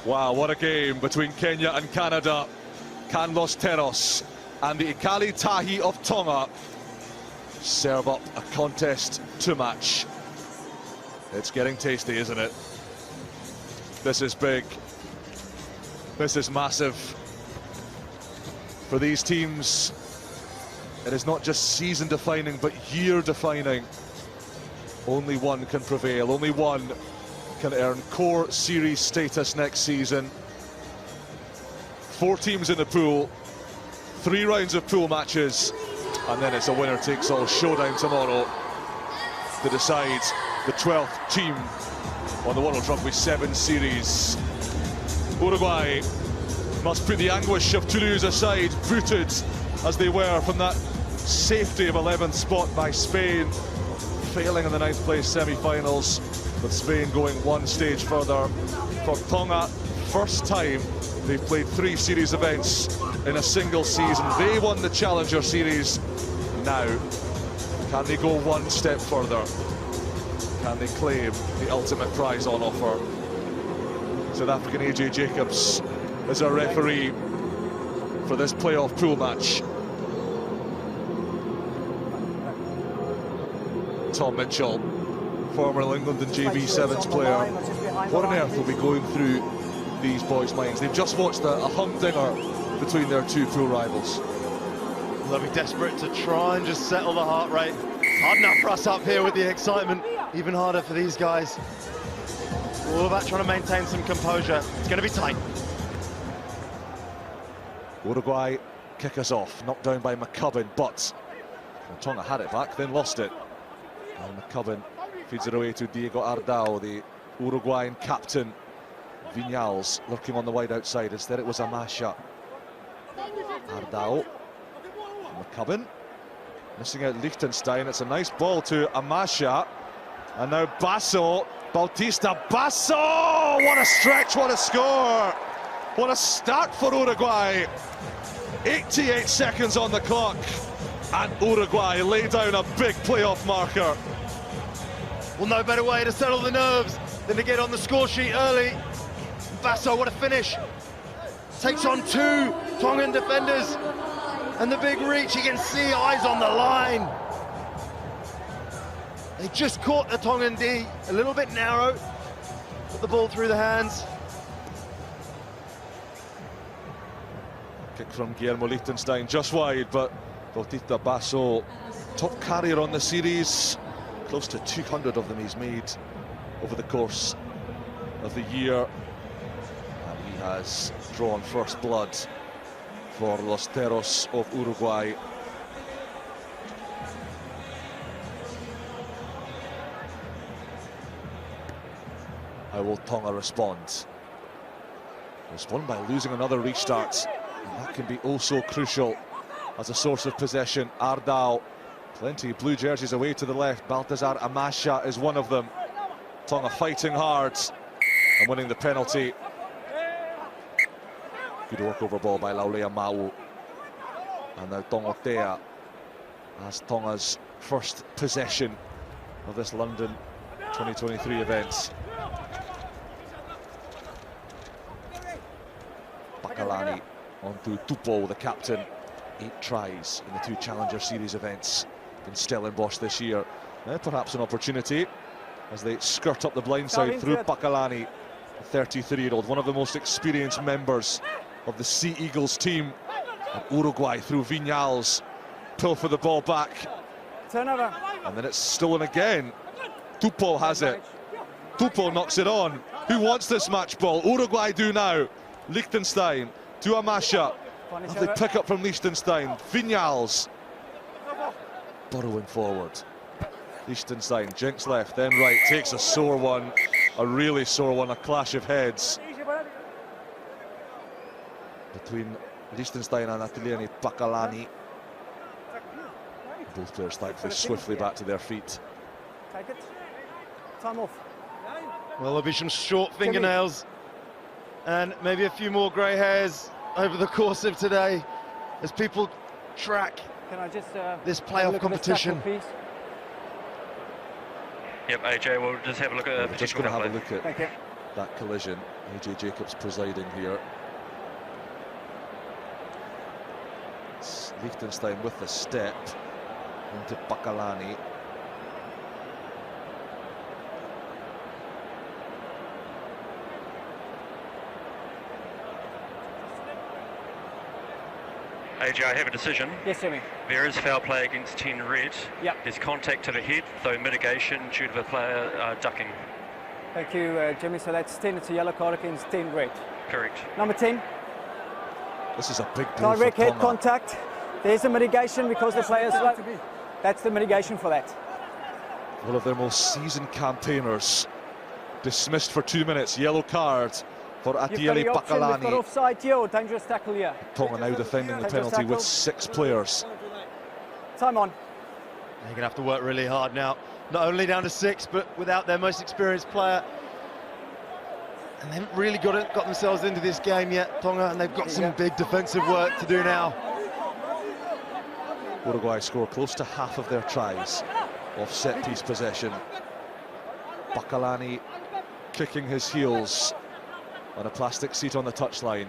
Wow, what a game between Kenya and Canada. Can Los Teros and the Ikali Tahi of Tonga serve up a contest to match. It's getting tasty, isn't it? This is big. This is massive. For these teams, it is not just season defining, but year defining. Only one can prevail, only one can earn core series status next season. 4 teams in the pool, 3 rounds of pool matches, and then it's a winner-takes-all showdown tomorrow to decide the 12th team on the World Rugby 7 series. Uruguay must put the anguish of Toulouse aside, booted as they were from that safety of 11th spot by Spain, failing in the 9th place semi-finals, with Spain going one stage further. For Tonga, first time they've played 3 series events in a single season. They won the Challenger Series. Now, can they go one step further? Can they claim the ultimate prize on offer? South African AJ Jacobs is our referee for this playoff pool match. Tom Mitchell, former England and JV Sevens player. What on earth will be going through these boys' minds? They've just watched a humdinger between their 2 pool rivals. They'll be desperate to try and just settle the heart rate. Hard enough for us up here with the excitement, even harder for these guys. All about trying to maintain some composure. It's going to be tight. Uruguay kick us off, knocked down by McCubbin, but Tonga had it back, then lost it. And McCubbin feeds it away to Diego Ardao, the Uruguayan captain. Viñals lurking on the wide outside. Instead it was Amasha. Ardao. McCubbin missing out Liechtenstein. It's a nice ball to Amasha. And now Basso. Bautista Basso! What a stretch, what a score! What a start for Uruguay. 88 seconds on the clock. And Uruguay lay down a big playoff marker. Well, no better way to settle the nerves than to get on the score sheet early. Basso, what a finish. Takes on 2 Tongan defenders. And the big reach, you can see eyes on the line. They just caught the Tongan D, a little bit narrow. Put the ball through the hands. Kick from Guillermo Liechtenstein, just wide, but Bautista Basso, top carrier on the series. Close to 200 of them he's made over the course of the year. And he has drawn first blood for Los Teros of Uruguay. How will Tonga respond? Respond by losing another restart. And that can be oh so crucial as a source of possession. Ardao, plenty of blue jerseys away to the left. Baltazar Amasha is one of them. Tonga fighting hard and winning the penalty. Good work over ball by Laulea Mau. And now Tongotea as Tonga's first possession of this London 2023 event. Bakalani onto Tupou, the captain. 8 tries in the 2 Challenger Series events in Stellenbosch this year. Now perhaps an opportunity as they skirt up the blind side through Bakalani, a 33-year-old, one of the most experienced members of the Sea Eagles team. And Uruguay through Viñals, pull for the ball back. Turnover. And then it's stolen again. Tupou has it. Tupou knocks it on. Who wants this match ball? Uruguay do now. Liechtenstein to Amasha. As they pick up from Liechtenstein. Viñals burrowing forward. Liechtenstein jinks left, then right, takes a sore one, a really sore one, a clash of heads between Liechtenstein and Atiliani Bakalani. Both players thankfully swiftly back to their feet. Take it. Time off. Well, there'll be some short fingernails and maybe a few more grey hairs over the course of today as people track this playoff competition. Yep, AJ, we'll just have a look at Just going to have a look at that collision. AJ Jacobs presiding here. It's Liechtenstein with the step into Bakalani. AJ, I have a decision. Yes, Jimmy. There is foul play against 10 red. Yep. There's contact to the head, though mitigation due to the player ducking. Thank you, Jimmy. So that's 10. It's a yellow card against 10 red. Correct. Number 10. This is a big blow for Direct head Tonga. contact. There's a mitigation because the player's slow. That's the mitigation for that. One of their most seasoned campaigners dismissed for 2 minutes. Yellow card for You've got Atiele the option. We've got Bakalani. offside here or dangerous tackle here. Tonga now defending the Dangerous penalty with tackle. 6 players. Time on. They're going to have to work really hard now. Not only down to 6, but without their most experienced player. And they haven't really got themselves into this game yet, Tonga, and they've got some big defensive work to do now. Uruguay score close to half of their tries off set-piece possession. Bakalani kicking his heels on a plastic seat on the touchline.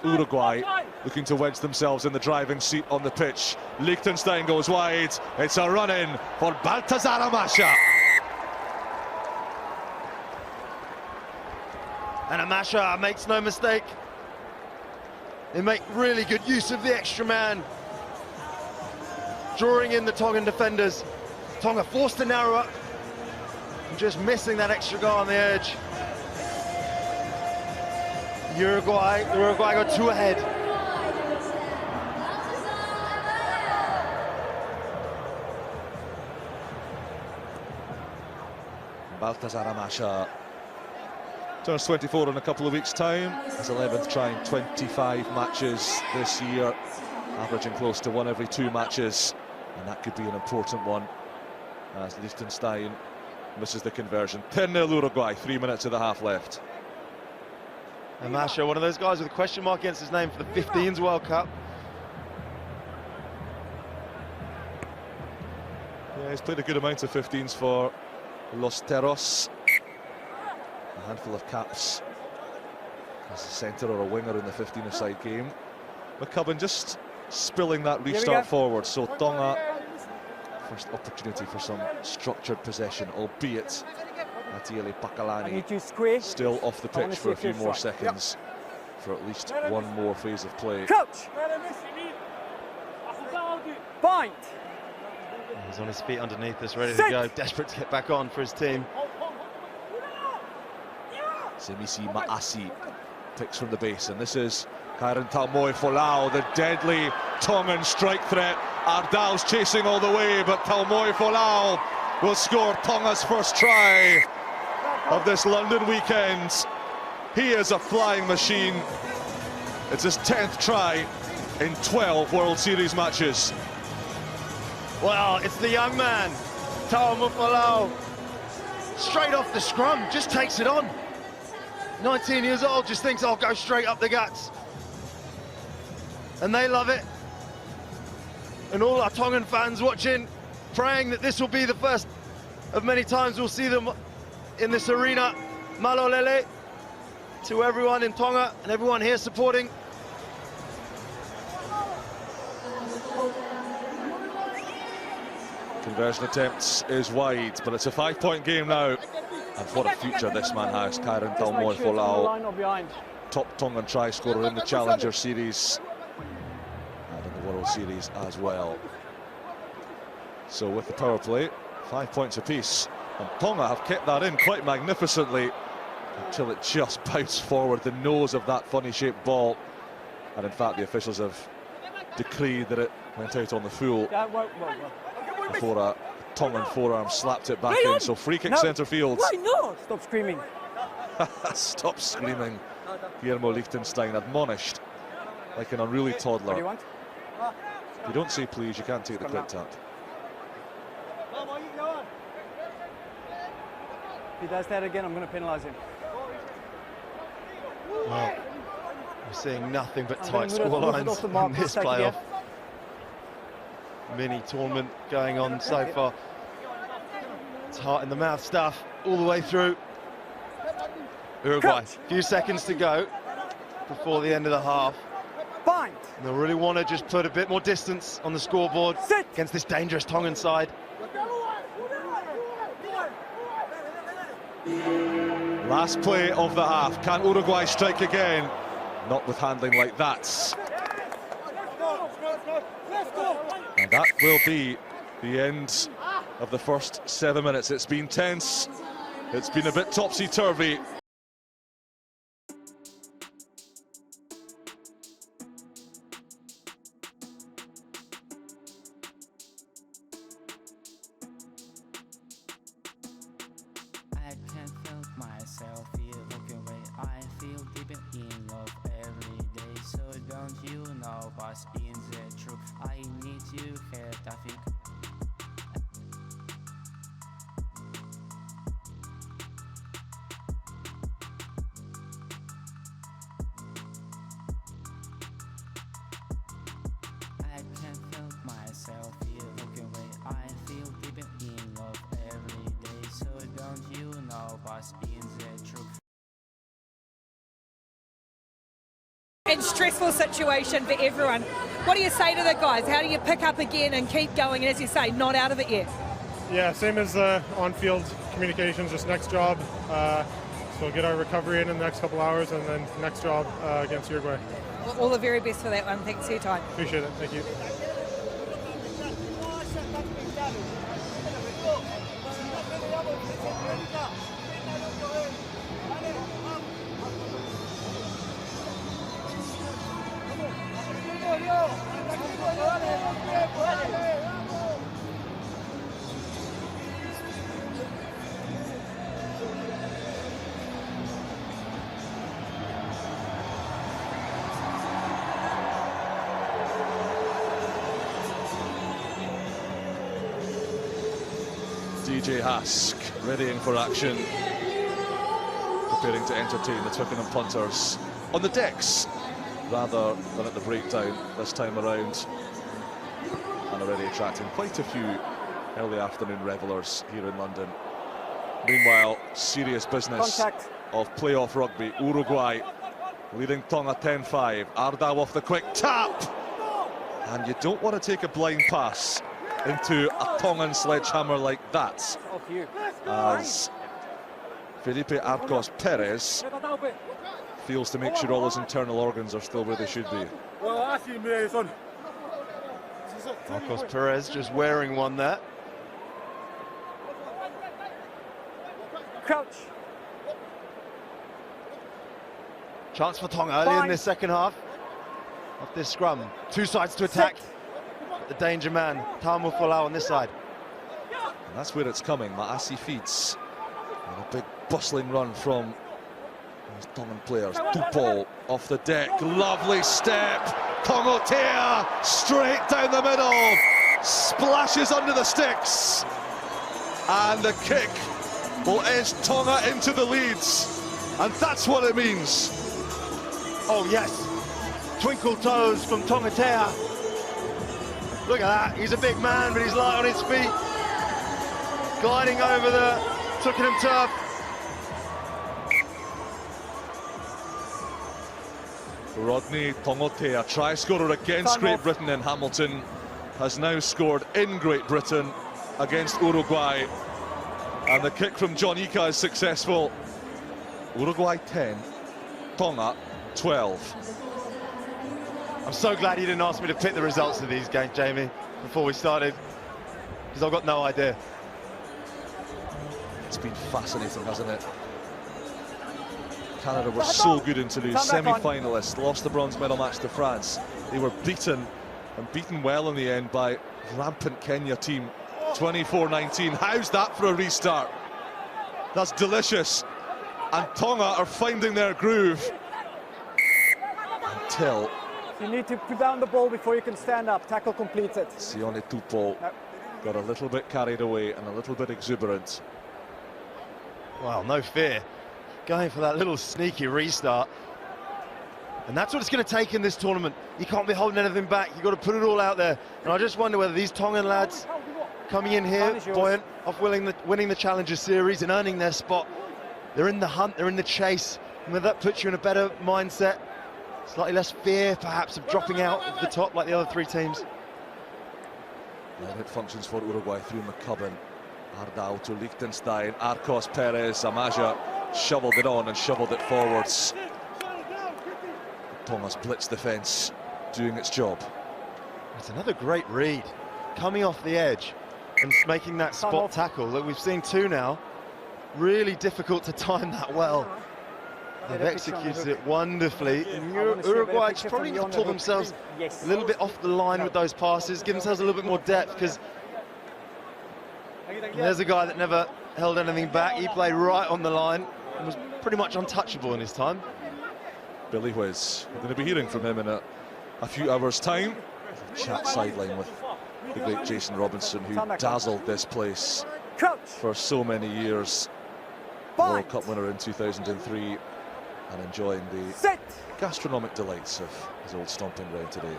Uruguay looking to wedge themselves in the driving seat on the pitch. Liechtenstein goes wide. It's a run-in for Baltazar Amasha. And Amasha makes no mistake. They make really good use of the extra man, drawing in the Tongan defenders. Tonga forced to narrow up and just missing that extra guy on the edge. Uruguay got 2 ahead. Baltazar Amasha turns 24 in a couple of weeks' time. His 11th try in 25 matches this year, averaging close to 1 every 2 matches, and that could be an important one as Liechtenstein misses the conversion. 10-0 Uruguay, 3 minutes of the half left. Amasha, one of those guys with a question mark against his name for the 15s World Cup. Yeah, he's played a good amount of 15s for Los Terros. A handful of caps as a centre or a winger in the 15-a-side game. McCubbin just spilling that restart forward, so Tonga first opportunity for some structured possession, albeit Atiele Bakalani still off the pitch for a few more seconds for at least one more phase of play. Coach! Bind! He's on his feet underneath us, ready to go, desperate to get back on for his team. Semisi Maasi picks from the base, and this is Kairon Taumoi Folau, the deadly Tongan strike threat. Ardal's chasing all the way, but Taumoi Folau will score Tonga's first try of this London weekend. He is a flying machine. It's his 10th try in 12 World Series matches. Well, it's the young man, Taumoi Folau. Straight off the scrum, just takes it on. 19 years old, just thinks I'll go straight up the guts. And they love it. And all our Tongan fans watching, praying that this will be the first of many times we'll see them in this arena. Malolele to everyone in Tonga and everyone here supporting. Conversion attempts is wide, but it's a 5-point game now. And what a future this man has, Kairon Taumoi Folau. Top Tongan try scorer in the Challenger Series and in the World Series as well. So with the power play, 5 points apiece. And Tonga have kept that in quite magnificently until it just bounced forward the nose of that funny-shaped ball. And in fact, the officials have decreed that it went out on the full before a Tongan forearm slapped it back in. So free kick centre field. Why not? Stop screaming. Stop screaming. Guillermo Liechtenstein admonished like an unruly toddler. What do you want? If you don't say please, you can't take the quick tap. If he does that again, I'm going to penalise him. Well, we're seeing nothing but tight scorelines in this playoff. Mini tournament going on so far. It's heart in the mouth stuff all the way through. Uruguay, a few seconds to go before the end of the half. Bind. And they'll really want to just put a bit more distance on the scoreboard against this dangerous Tongan side. Last play of the half. Can Uruguay strike again? Not with handling like that. And that will be the end of the first 7 minutes. It's been tense. It's been a bit topsy-turvy. I can't help myself here looking away. I feel deep in love every day. So don't you know what's in the truth? I need you here, I think. I can't help myself here looking away. I feel deep in love every day. So don't you know what's in the truth? And stressful situation for everyone. What do you say to the guys? How do you pick up again and keep going? And as you say, not out of it yet. Yeah, same as on-field communications, just next job. So get our recovery in the next couple hours and then next job against Uruguay. All the very best for that one. Thanks for your time. Appreciate it, thank you. DJ Hask readying for action, preparing to entertain the Twickenham punters on the decks rather than at the breakdown this time around, and already attracting quite a few early afternoon revellers here in London. Meanwhile, serious business Contact. of playoff rugby. Uruguay leading Tonga 10-5. Ardao off the quick tap, and you don't want to take a blind pass into a Tongan sledgehammer like that, as Felipe Arcos Perez feels to make sure all his internal organs are still where they should be. Arcos Perez just wearing one there. Crouch. Chance for Tonga early in this second half of this scrum. Two sides to attack. The danger man, Tamu Folau on this side. And that's where it's coming. Maasi feeds. And a big bustling run from these Tongan players. Tupou off the deck. Lovely step. Kongotea straight down the middle. Splashes under the sticks. And the kick will edge Tonga into the leads. And that's what it means. Oh yes, twinkle toes from Kongotea. Look at that, he's a big man, but he's light on his feet. Gliding over the Twickenham turf. Rodney Kongotea, try scorer against Great Britain in Hamilton, has now scored in Great Britain against Uruguay. And the kick from John Ika is successful. Uruguay 10, Tonga 12. I'm so glad you didn't ask me to pick the results of these games, Jamie, before we started, because I've got no idea. It's been fascinating, hasn't it? Canada were so good in Toulouse, semi-finalists, lost the bronze medal match to France. They were beaten, and beaten well in the end by rampant Kenya team, 24-19. How's that for a restart? That's delicious. And Tonga are finding their groove until You need to put down the ball before you can stand up. Tackle completes it. Sione Tupou got a little bit carried away and a little bit exuberant. Well, no fear. Going for that little sneaky restart. And that's what it's going to take in this tournament. You can't be holding anything back. You've got to put it all out there. And I just wonder whether these Tongan lads coming in here, buoyant, off winning the Challenger Series and earning their spot They're in the hunt, they're in the chase, and that puts you in a better mindset. Slightly less fear, perhaps, of dropping out of the top like the other three teams. Well, it functions for Uruguay through McCubbin. Ardao to Liechtenstein. Arcos, Perez, Amaja shoveled it on and shoveled it forwards. Tonga's blitz defence doing its job. It's another great read, coming off the edge and making that spot tackle. Look, we've seen two now. Really difficult to time that well. They've executed it wonderfully. And Uruguay probably need to pull themselves a little bit off the line with those passes, give themselves a little bit more depth, because there's a guy that never held anything back. He played right on the line and was pretty much untouchable in his time. Billy Whiz, we're going to be hearing from him in a few hours' time. Chat sideline with the great Jason Robinson, who dazzled this place for so many years. World Cup winner in 2003, and enjoying the gastronomic delights of his old stomping ground today.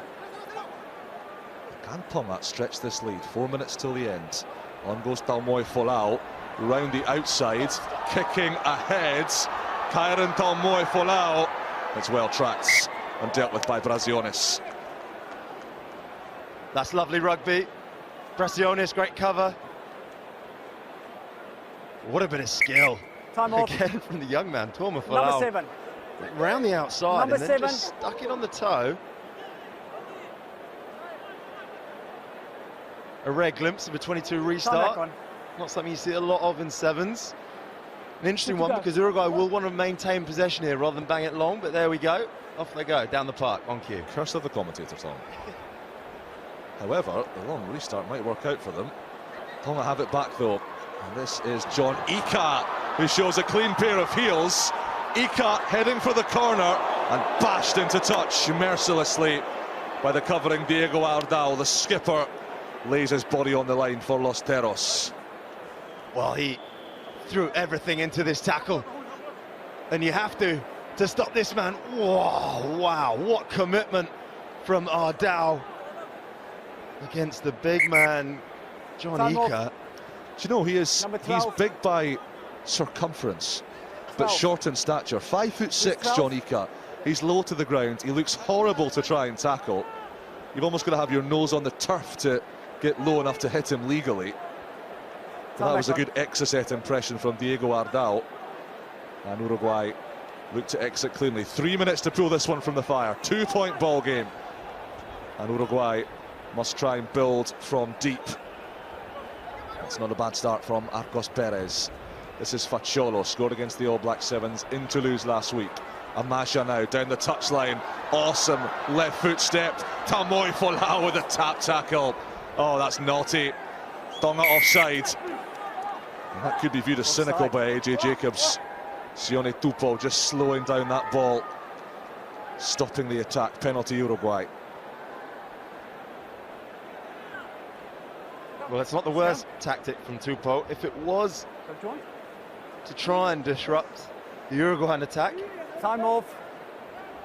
Can Tonga stretch this lead? 4 minutes till the end. On goes Talmoi Folau, round the outside, kicking ahead. Kyron Talmoi Folau. It's well tracked and dealt with by Braziones. That's lovely rugby. Braziones, great cover. What a bit of skill. Time off. Again from the young man, Talmoi Folau. Number 7. Round the outside Number and then 7. just stuck it on the toe. A rare glimpse of a 22 restart. Not something you see a lot of in sevens. An interesting one because Uruguay will want to maintain possession here rather than bang it long, but there we go. Off they go, down the park, on cue. Curse of the commentator, Tom. However, the long restart might work out for them. Tonga have it back though. And this is John Ika, who shows a clean pair of heels. Ika heading for the corner and bashed into touch mercilessly by the covering Diego Ardao. The skipper lays his body on the line for Los Teros. Well, he threw everything into this tackle, and you have to stop this man. Whoa, wow, what commitment from Ardao against the big man, John Ika. Do you know, he's big by circumference, but short in stature. 5'6", John Ika. He's low to the ground. He looks horrible to try and tackle. You've almost got to have your nose on the turf to get low enough to hit him legally. But that was a good Exocet impression from Diego Ardao. And Uruguay look to exit cleanly. 3 minutes to pull this one from the fire. 2-point ball game. And Uruguay must try and build from deep. It's not a bad start from Arcos Perez. This is Facciolo, scored against the All Black Sevens in Toulouse last week. Amasha now down the touchline. Awesome left foot step. Talmoi Folau with a tap tackle. Oh, that's naughty. Tonga offside. And that could be viewed as cynical by AJ Jacobs. Sione Tupou just slowing down that ball, stopping the attack. Penalty Uruguay. Well, it's not the worst tactic from Tupou. If it was to try and disrupt the Uruguayan attack. Time off.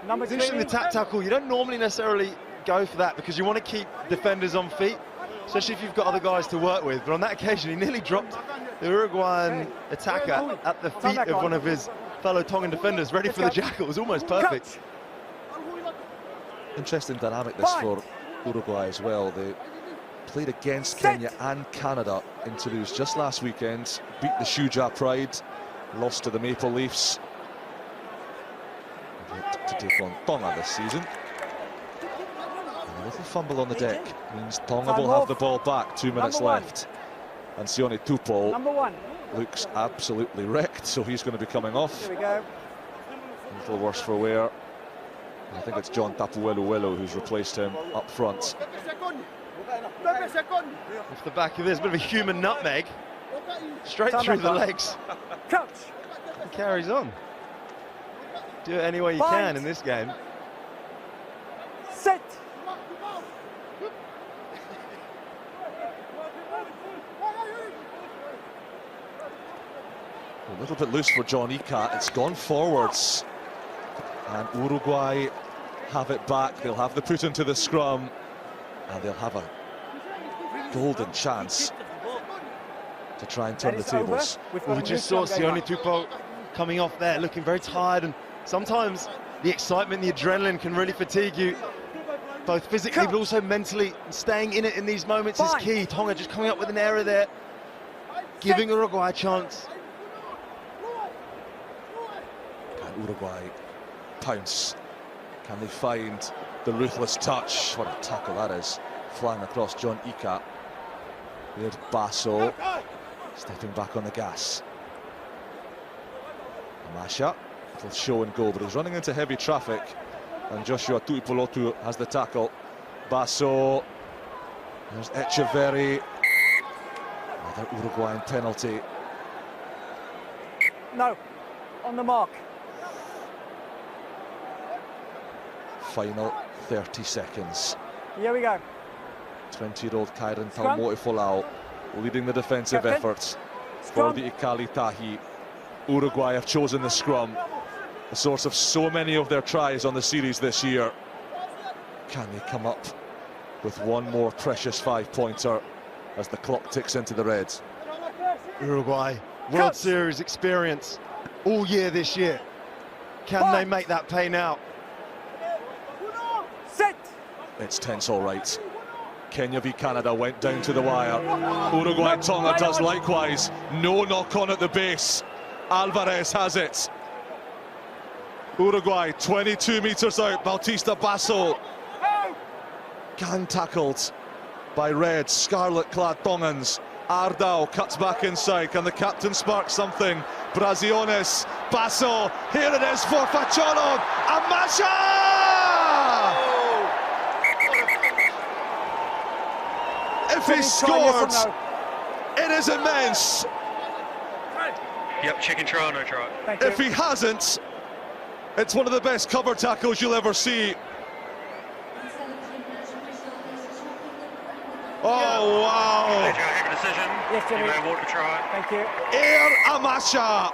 Number 2. It's interesting, the tap tackle, you don't normally necessarily go for that because you want to keep defenders on feet, especially if you've got other guys to work with. But on that occasion, he nearly dropped the Uruguayan attacker at the feet of one of his fellow Tongan defenders, ready for the jackal. It was almost perfect. Interesting dynamic this for Uruguay as well. They played against Kenya and Canada in Toulouse just last weekend, beat the Shuja Pride, lost to the Maple Leafs. To take on Tonga this season. And a little fumble on the deck means Tonga will have the ball back. 2 minutes left. And Sione Tupou looks absolutely wrecked, so he's going to be coming off. Here we go. A little worse for wear. I think it's John Tapueluelu who's replaced him up front. Off the back of this, a bit of a human nutmeg. Straight through the legs. He carries on. Do it any way you can in this game. Set. A little bit loose for John Ika. It's gone forwards. And Uruguay have it back. They'll have the put into the scrum. And they'll have a golden chance to try and turn the tables. Well, we just saw Sione Tupou coming off there, looking very tired, and sometimes the excitement, the adrenaline can really fatigue you, both physically but also mentally. Staying in it in these moments is key. Tonga just coming up with an error there, giving Uruguay a chance. Can Uruguay pounce? Can they find the ruthless touch? What a tackle that is, flying across John Ika. There's Basso, stepping back on the gas. Amasha, little show and go, but he's running into heavy traffic, and Joshua Tuipolotu has the tackle. Basso, there's Echeverri, another Uruguayan penalty. No, on the mark. Final 30 seconds. Here we go. 20-year-old Kairon Scrum. Talmoti Folau leading the defensive Captain. efforts for Scrum. the Ikali Tahi. Uruguay have chosen the scrum, the source of so many of their tries on the series this year. Can they come up with one more precious 5-pointer as the clock ticks into the reds? Uruguay, World Series experience all year this year. Can they make that pay now? Set. It's tense, all right. Kenya v Canada went down to the wire. Uruguay Tonga does likewise. No knock on at the base. Alvarez has it. Uruguay 22 meters out. Bautista Basso. Gang tackled by red, scarlet-clad Tongans. Ardao cuts back inside. Can the captain spark something? Braziones, Basso. Here it is for Facholo. Amasha! If he scored, it is immense. Yep, chicken try or no try. Thank you. If he hasn't, it's one of the best cover tackles you'll ever see. Oh, wow. Did you have a decision? Yes, Jimmy. You may walk a try. Thank you. Air Amasha.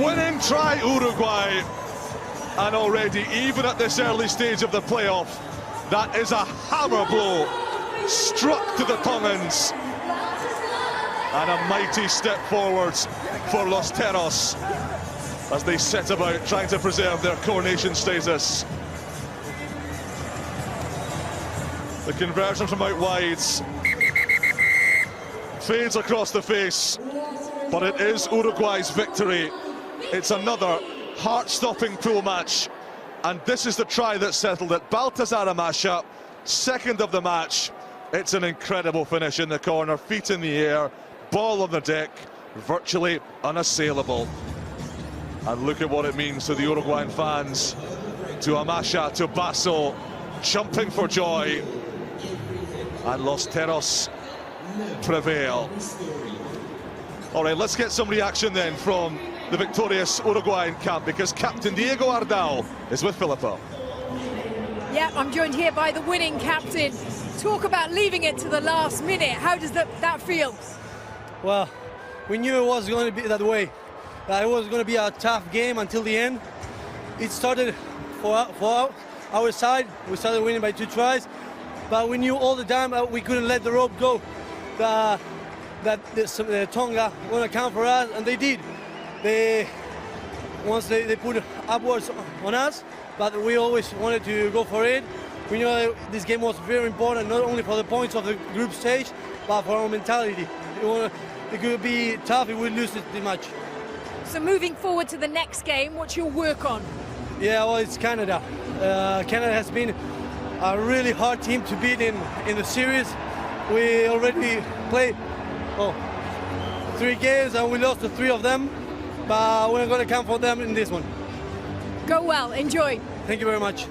Winning try, Uruguay. And already, even at this early stage of the playoff, that is a hammer blow struck to the Tongans. And a mighty step forwards for Los Terros as they set about trying to preserve their coronation status. The conversion from out wide fades across the face, but it is Uruguay's victory. It's another heart-stopping pool match, and this is the try that settled it. Baltazar Amasha, second of the match. It's an incredible finish in the corner, feet in the air, ball on the deck, virtually unassailable. And look at what it means to the Uruguayan fans, to Amasha, to Basso, jumping for joy. And Los Terros prevail. All right, let's get some reaction then from the victorious Uruguayan camp, because Captain Diego Ardao is with Filippo. Yeah, I'm joined here by the winning captain. Talk about leaving it to the last minute. How does that feel? Well, we knew it was going to be that way. That it was going to be a tough game until the end. It started for our side. We started winning by 2 tries, but we knew all the time that we couldn't let the rope go. That Tonga going to count for us, and they did. Once they put upwards on us, but we always wanted to go for it. We knew that this game was very important, not only for the points of the group stage, but for our mentality. It could be tough if we lose this match. So moving forward to the next game, what's your work on? Yeah, well, it's Canada. Canada has been a really hard team to beat in the series. We already played 3 games and we lost the 3 of them, but we're going to come for them in this one. Go well, enjoy. Thank you very much.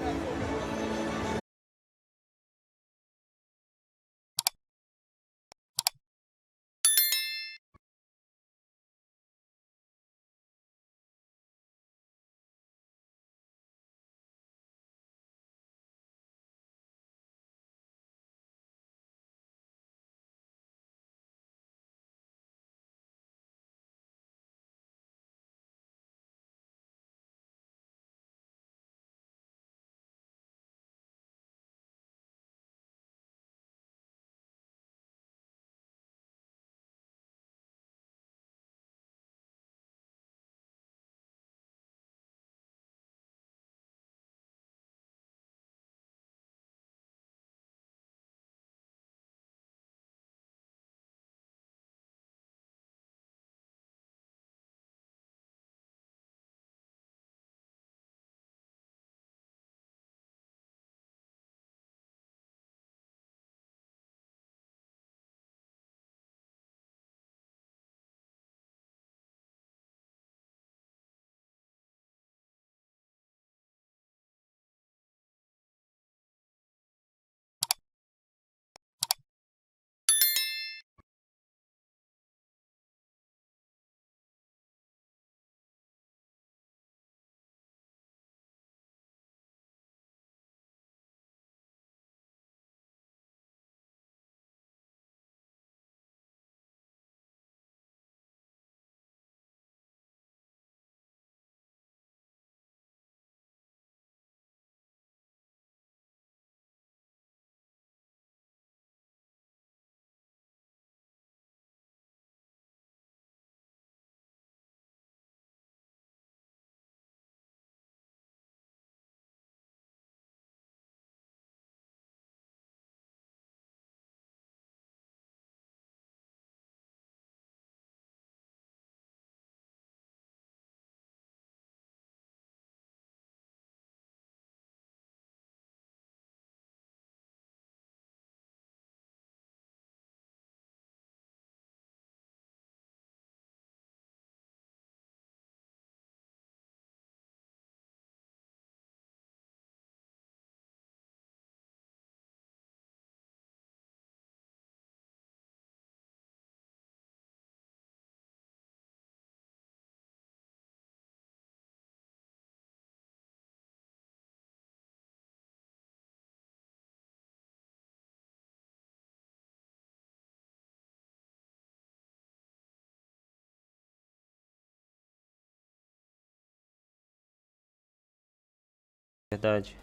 Verdade.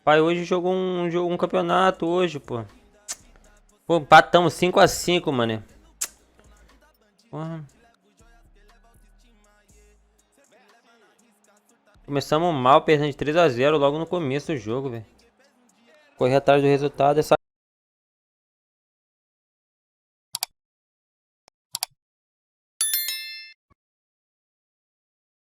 Pai, hoje jogou um campeonato hoje, pô. Pô, empatamos 5 a 5, mano. Porra. Começamos mal, perdendo de 3 a 0 logo no começo do jogo, velho. Correr atrás do resultado, essa